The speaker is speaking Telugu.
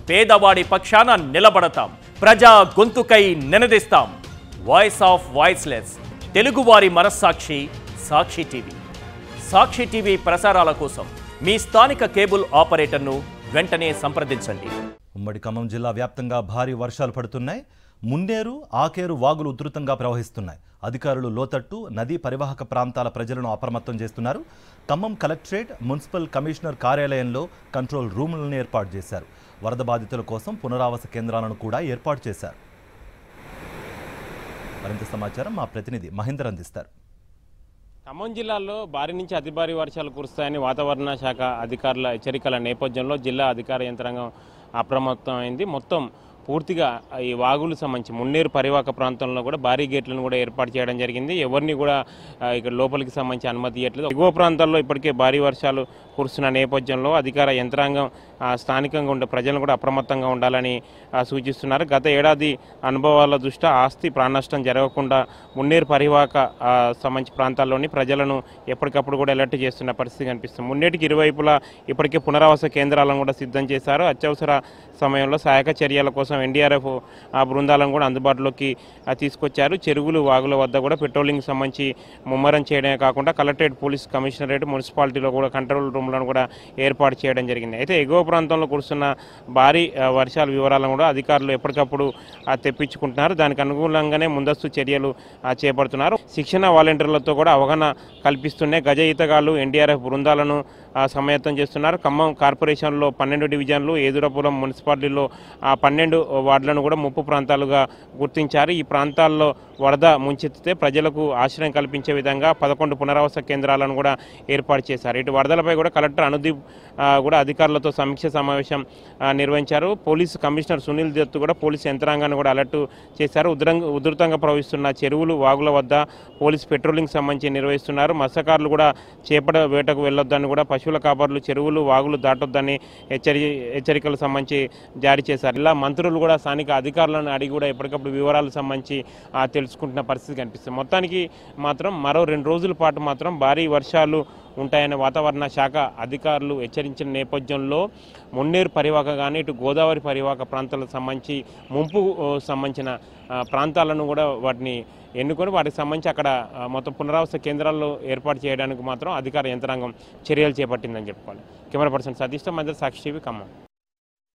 పేదవాడి పక్షాన నిలబడతాం, ప్రజా గొంతుకై నినదిస్తాం. వాయిస్ ఆఫ్ వాయిస్లెస్, తెలుగువారి మనస్సాక్షి సాక్షి టీవీ. సాక్షి టీవీ ప్రసారాల కోసం మీ స్థానిక కేబుల్ ఆపరేటర్ను వెంటనే సంప్రదించండి. ఉమ్మడి ఖమ్మం జిల్లా వ్యాప్తంగా భారీ వర్షాలు పడుతున్నాయి. మున్నేరు, ఆకేరు వాగులు ఉధృతంగా ప్రవహిస్తున్నాయి. అధికారులు లోతట్టు, నదీ పరివాహక ప్రాంతాల ప్రజలను అప్రమత్తం చేస్తున్నారు. ఖమ్మం కలెక్టరేట్, మున్సిపల్ కమిషనర్ కార్యాలయంలో కంట్రోల్ రూములను ఏర్పాటు చేశారు. వరద బాధితుల కోసం పునరావాస కేంద్రాలను కూడా ఏర్పాటు చేశారు. మరింత సమాచారం మా ప్రతినిధి మహేందర్ అందిస్తారు. ఖమ్మం జిల్లాలో భారీ నుంచి అతి భారీ వర్షాలు కురుస్తాయని వాతావరణ శాఖ అధికారుల హెచ్చరికల నేపథ్యంలో జిల్లా అధికార యంత్రాంగం అప్రమత్తమైంది. మొత్తం పూర్తిగా ఈ వాగులు సంబంధించి మున్నేరు పరివాహక ప్రాంతంలో కూడా భారీ గేట్లను కూడా ఏర్పాటు చేయడం జరిగింది. ఎవరిని కూడా ఇక్కడ లోపలికి సంబంధించి అనుమతి ఇవ్వట్లేదు. ఎగువ ప్రాంతాల్లో ఇప్పటికే భారీ వర్షాలు కురుస్తున్న నేపథ్యంలో అధికార యంత్రాంగం స్థానికంగా ఉండే ప్రజలను కూడా అప్రమత్తంగా ఉండాలని సూచిస్తున్నారు. గత ఏడాది అనుభవాల దృష్ట్యా ఆస్తి ప్రాణనష్టం జరగకుండా మున్నేరు పరివాహక సంబంధించి ప్రాంతాల్లోని ప్రజలను ఎప్పటికప్పుడు కూడా అలర్ట్ చేస్తున్న పరిస్థితి కనిపిస్తుంది. మున్నేటికి ఇరువైపులా ఇప్పటికే పునరావాస కేంద్రాలను కూడా సిద్ధం చేశారు. అత్యవసర సమయంలో సహాయక చర్యల కోసం ఎన్డీఆర్ఎఫ్ బృందాలను కూడా అందుబాటులోకి తీసుకొచ్చారు. చెరువులు, వాగుల వద్ద కూడా పెట్రోలింగ్ సంబంధించి ముమ్మరం చేయడమే కాకుండా కలెక్టరేట్, పోలీస్ కమిషనరేట్, మున్సిపాలిటీలో కూడా కంట్రోల్ రూమ్లను కూడా ఏర్పాటు చేయడం జరిగింది. అయితే ఎగువ ప్రాంతంలో కురుస్తున్న భారీ వర్షాల వివరాలను కూడా అధికారులు ఎప్పటికప్పుడు తెప్పించుకుంటున్నారు. దానికి అనుగుణంగానే ముందస్తు చర్యలు చేపడుతున్నారు. శిక్షణ వాలంటీర్లతో కూడా అవగాహన కల్పిస్తూనే గజ ఈతగాళ్లు, ఎన్డీఆర్ఎఫ్ బృందాలను సమాయత్తం చేస్తున్నారు. ఖమ్మం కార్పొరేషన్లో 12 డివిజన్లు, ఏదురపురం మున్సిపాలిటీలో 12 వార్డులను కూడా ముప్పు ప్రాంతాలుగా గుర్తించారు. ఈ ప్రాంతాల్లో వరద ముంచెత్తితే ప్రజలకు ఆశ్రయం కల్పించే విధంగా 11 పునరావాస కేంద్రాలను కూడా ఏర్పాటు చేశారు. ఇటు వరదలపై కూడా కలెక్టర్ అనుదీప్ కూడా అధికారులతో సమీక్ష సమావేశం నిర్వహించారు. పోలీసు కమిషనర్ సునీల్ దత్ కూడా పోలీసు యంత్రాంగాన్ని కూడా అలర్ట్ చేశారు. ఉధృతంగా ప్రవహిస్తున్న చెరువులు, వాగుల వద్ద పోలీసు పెట్రోలింగ్ సంబంధించి నిర్వహిస్తున్నారు. మత్స్యకారులు కూడా చేపల వేటకు వెళ్ళొద్దని కూడా, పశువుల కాపర్లు చెరువులు, వాగులు దాటొద్దని హెచ్చరికలు సంబంధించి జారీ చేశారు. ఇలా మంత్రులు కూడా స్థానిక అధికారులను అడిగి కూడా ఎప్పటికప్పుడు వివరాలు సంబంధించి తెలుసుకుంటున్న పరిస్థితి కనిపిస్తుంది. మొత్తానికి మాత్రం మరో 2 రోజుల పాటు మాత్రం భారీ వర్షాలు ఉంటాయని వాతావరణ శాఖ అధికారులు హెచ్చరించిన నేపథ్యంలో మున్నేరు పరివాహక కానీ, ఇటు గోదావరి పరివాహక ప్రాంతాలకు సంబంధించి ముంపు సంబంధించిన ప్రాంతాలను కూడా వాటిని ఎన్నుకొని వాటికి సంబంధించి అక్కడ మొత్తం పునరావాస కేంద్రాల్లో ఏర్పాటు చేయడానికి మాత్రం అధికార యంత్రాంగం చర్యలు చేపట్టిందని చెప్పుకోవాలి. కెమెరా పర్సన్ సతీష్తో మందిర్, సాక్షి టీవీ, ఖమ్మం.